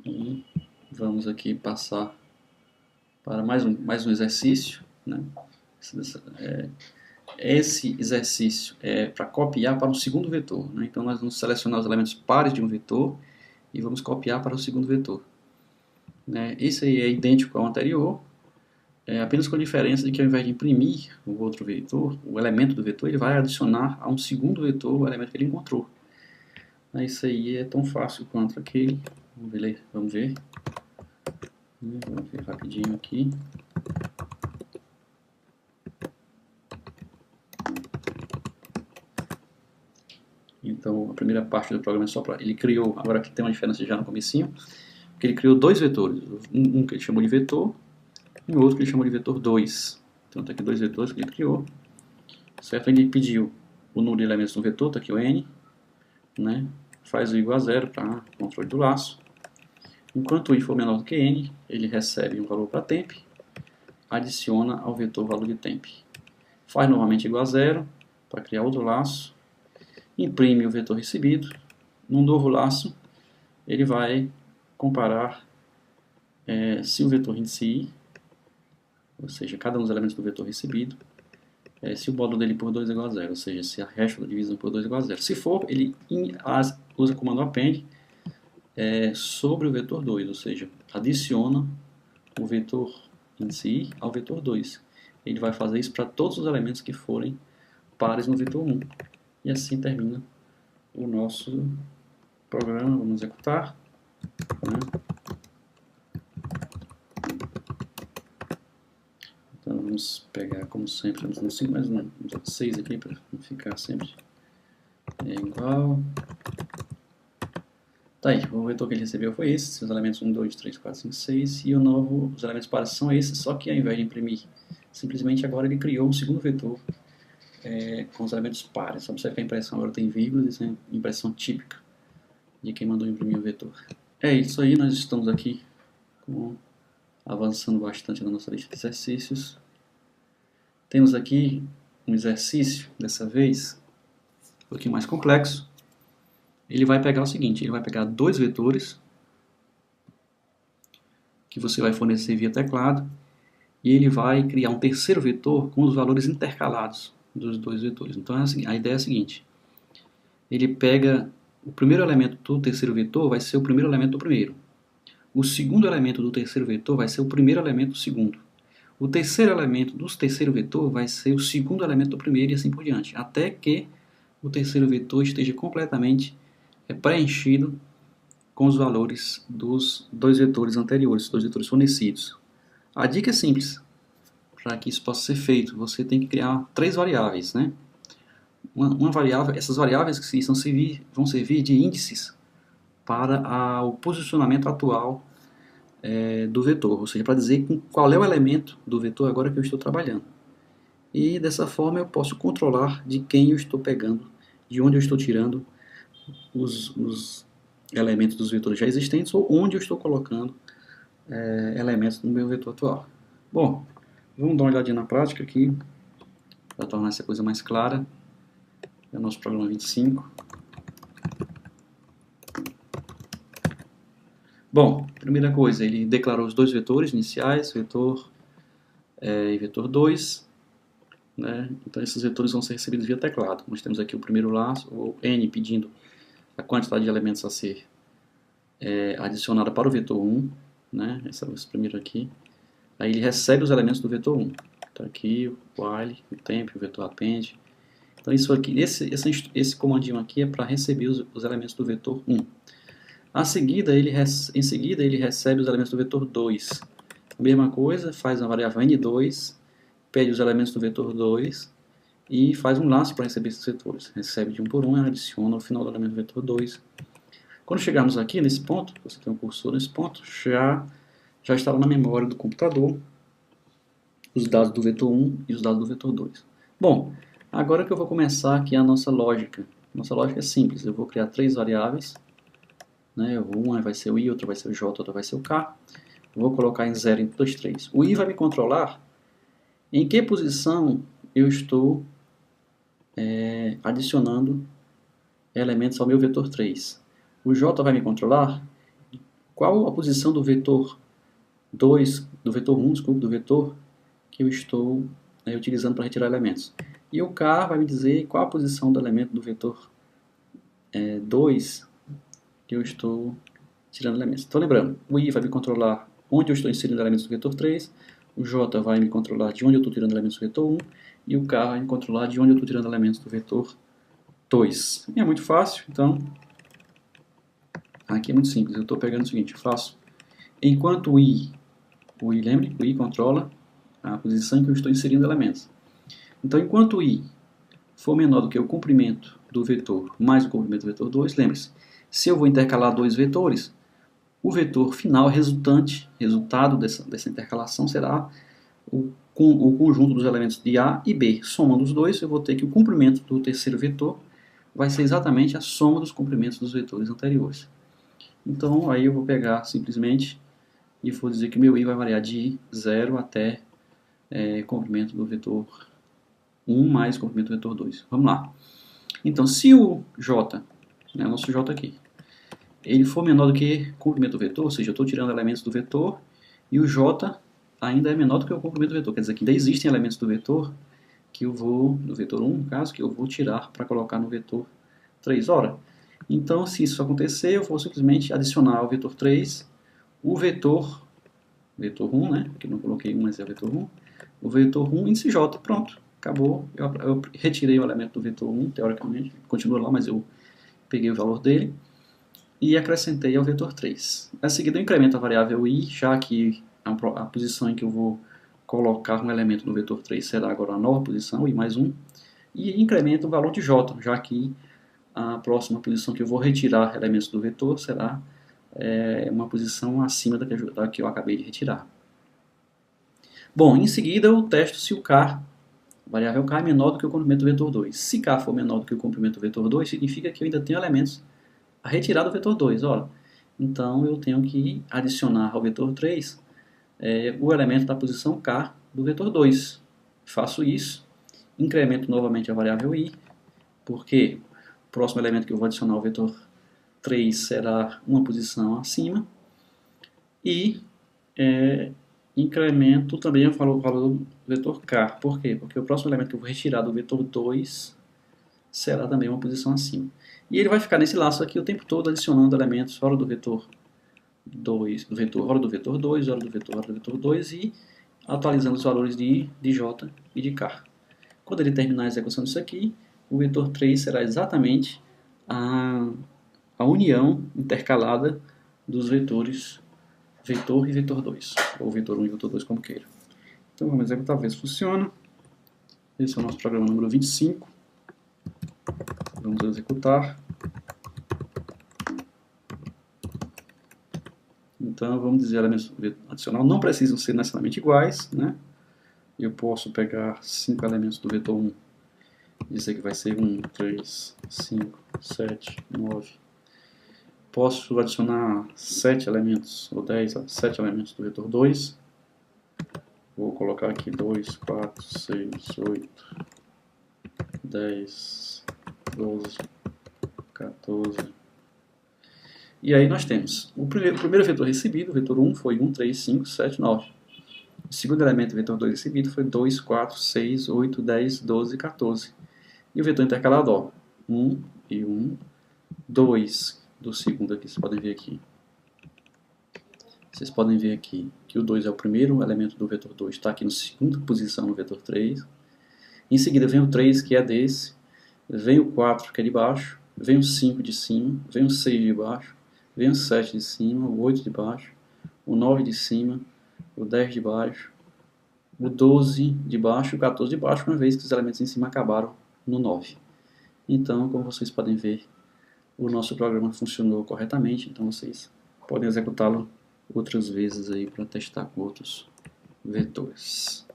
E vamos aqui passar para mais um exercício, né? Esse exercício é para copiar para o segundo vetor, né? Então nós vamos selecionar os elementos pares de um vetor e vamos copiar para o segundo vetor, né? Esse aí é idêntico ao anterior, apenas com a diferença de que ao invés de imprimir o outro vetor, o elemento do vetor, ele vai adicionar a um segundo vetor o elemento que ele encontrou. Isso aí é tão fácil quanto aquele. Vamos ver rapidinho aqui. Então a primeira parte do programa é só para... Ele criou, agora aqui tem uma diferença já no comecinho, porque ele criou dois vetores, um que ele chamou de vetor e o outro que ele chamou de vetor 2. Então está aqui dois vetores que ele criou, certo? Ele pediu o número de elementos no vetor, está aqui o n, né? Faz o igual a zero para controle do laço. Enquanto i for menor do que n, ele recebe um valor para temp, adiciona ao vetor o valor de temp. Faz novamente igual a zero para criar outro laço, imprime o vetor recebido. Num novo laço, ele vai comparar se o vetor índice i, ou seja, cada um dos elementos do vetor recebido, se o módulo dele por 2 é igual a zero, ou seja, se a resta da divisão por 2 é igual a zero. Se for, ele usa o comando append sobre o vetor 2, ou seja, adiciona o vetor índice i ao vetor 2. Ele vai fazer isso para todos os elementos que forem pares no vetor 1. E assim termina o nosso programa. Vamos executar, né? Então vamos pegar, como sempre, no 5 mais 1, 6 aqui para ficar sempre igual. Tá aí, o vetor que ele recebeu foi esse, os elementos 1, 2, 3, 4, 5, 6, e os elementos pares são esses, só que ao invés de imprimir, simplesmente agora ele criou um segundo vetor com os elementos pares. Observe que a impressão agora tem vírgulas, isso é impressão típica de quem mandou imprimir o vetor. É isso aí, nós estamos aqui avançando bastante na nossa lista de exercícios. Temos aqui um exercício, dessa vez, um pouquinho mais complexo. Ele vai pegar o seguinte, ele vai pegar dois vetores que você vai fornecer via teclado e ele vai criar um terceiro vetor com os valores intercalados dos dois vetores. Então a ideia é a seguinte, ele pega o primeiro elemento do terceiro vetor, vai ser o primeiro elemento do primeiro. O segundo elemento do terceiro vetor vai ser o primeiro elemento do segundo. O terceiro elemento do terceiro vetor vai ser o segundo elemento do primeiro e assim por diante, até que o terceiro vetor esteja completamente preenchido com os valores dos dois vetores anteriores, dois vetores fornecidos. A dica é simples. Para que isso possa ser feito, você tem que criar três variáveis, né? Uma variável, essas variáveis que vão servir de índices para o posicionamento atual do vetor, ou seja, para dizer qual é o elemento do vetor agora que eu estou trabalhando. E dessa forma eu posso controlar de quem eu estou pegando, de onde eu estou tirando os elementos dos vetores já existentes ou onde eu estou colocando elementos no meu vetor atual. Bom, vamos dar uma olhadinha na prática aqui, para tornar essa coisa mais clara. É o nosso problema 25. Bom, primeira coisa, ele declarou os dois vetores iniciais, vetor e vetor 2. Né? Então esses vetores vão ser recebidos via teclado. Nós temos aqui o primeiro laço, o n pedindo a quantidade de elementos a ser adicionada para o vetor 1, né? Esse primeiro aqui. Aí ele recebe os elementos do vetor 1. Então aqui o while, o temp, o vetor append. Então isso aqui, esse comandinho aqui é para receber os elementos do vetor 1. Em seguida ele recebe os elementos do vetor 2. A mesma coisa, faz uma variável n2, pede os elementos do vetor 2 e faz um laço para receber esses vetores. Recebe de 1 por 1 e adiciona ao final do elemento do vetor 2. Quando chegarmos aqui nesse ponto, você tem um cursor nesse ponto, já está lá na memória do computador os dados do vetor 1 e os dados do vetor 2. Bom, agora que eu vou começar aqui a nossa lógica. Nossa lógica é simples, eu vou criar três variáveis. Né? Uma vai ser o i, outra vai ser o j, outra vai ser o k. Vou colocar em 0, 2, 3. O i vai me controlar em que posição eu estou adicionando elementos ao meu vetor 3. O j vai me controlar qual a posição do vetor 2, do vetor 1, desculpa, do vetor que eu estou utilizando para retirar elementos. E o K vai me dizer qual a posição do elemento do vetor 2 que eu estou tirando elementos. Então lembrando, o I vai me controlar onde eu estou inserindo elementos do vetor 3, o J vai me controlar de onde eu estou tirando elementos do vetor 1, e o K vai me controlar de onde eu estou tirando elementos do vetor 2. E é muito fácil, então aqui é muito simples. Eu estou pegando o seguinte, eu faço, enquanto lembre, o I controla a posição em que eu estou inserindo elementos. Então enquanto o I for menor do que o comprimento do vetor mais o comprimento do vetor 2, lembre-se, se eu vou intercalar dois vetores, o vetor final resultado dessa intercalação será o conjunto dos elementos de A e B. Somando os dois, eu vou ter que o comprimento do terceiro vetor vai ser exatamente a soma dos comprimentos dos vetores anteriores. Então, aí eu vou pegar simplesmente e vou dizer que meu I vai variar de 0 até comprimento do vetor 1 mais comprimento do vetor 2. Vamos lá. Então, se o J, o nosso J aqui, ele for menor do que comprimento do vetor, ou seja, eu estou tirando elementos do vetor, e o J ainda é menor do que o comprimento do vetor, quer dizer que ainda existem elementos do vetor que eu vou, do vetor 1, no caso, que eu vou tirar para colocar no vetor 3. Ora, então, se isso acontecer, eu vou simplesmente adicionar ao vetor 3 o vetor 1, né, que não coloquei 1, mas é o vetor 1, o vetor 1 índice J, pronto, acabou, eu retirei o elemento do vetor 1, teoricamente, continua lá, mas eu peguei o valor dele, e acrescentei ao vetor 3. A seguir eu incremento a variável i, já que a posição em que eu vou colocar um elemento no vetor 3 será agora a nova posição, i mais 1, e incremento o valor de j, já que a próxima posição que eu vou retirar elementos do vetor será uma posição acima da que eu acabei de retirar. Bom, em seguida eu testo se o k, a variável k, é menor do que o comprimento do vetor 2. Se k for menor do que o comprimento do vetor 2, significa que eu ainda tenho elementos a retirar do vetor 2. Ora, então eu tenho que adicionar ao vetor 3 o elemento da posição k do vetor 2. Faço isso, incremento novamente a variável i, porque o próximo elemento que eu vou adicionar ao vetor 3 será uma posição acima, e incremento também o valor do vetor k. Por quê? Porque o próximo elemento que eu vou retirar do vetor 2 será também uma posição acima. E ele vai ficar nesse laço aqui o tempo todo adicionando elementos hora do vetor 2, hora do vetor 2, hora do vetor 2 e atualizando os valores de I, de J e de K. Quando ele terminar a execução disso aqui, o vetor 3 será exatamente a união intercalada dos vetores vetor e vetor 2, ou vetor 1 e vetor 2, como queira. Então vamos executar, ver se funciona. Esse é o nosso programa número 25. Vamos executar. Então, vamos dizer, elementos adicional não precisam ser necessariamente iguais, né? Eu posso pegar 5 elementos do vetor 1 e dizer que vai ser 1, 3, 5, 7, 9. Posso adicionar 7 elementos, ou 10, 7 elementos do vetor 2. Vou colocar aqui 2, 4, 6, 8, 10, 12, 14... E aí nós temos o primeiro vetor recebido, o vetor 1, foi 1, 3, 5, 7, 9. O segundo elemento, o vetor 2 recebido, foi 2, 4, 6, 8, 10, 12, 14. E o vetor intercalado, ó, 1 e 1, 2 do segundo aqui, vocês podem ver aqui. Vocês podem ver aqui que o 2 é o primeiro elemento do vetor 2, está aqui na segunda posição no vetor 3. Em seguida vem o 3, que é desse, vem o 4, que é de baixo, vem o 5 de cima, vem o 6 de baixo, vem o 7 de cima, o 8 de baixo, o 9 de cima, o 10 de baixo, o 12 de baixo e o 14 de baixo, uma vez que os elementos em cima acabaram no 9. Então, como vocês podem ver, o nosso programa funcionou corretamente, então vocês podem executá-lo outras vezes aí para testar com outros vetores.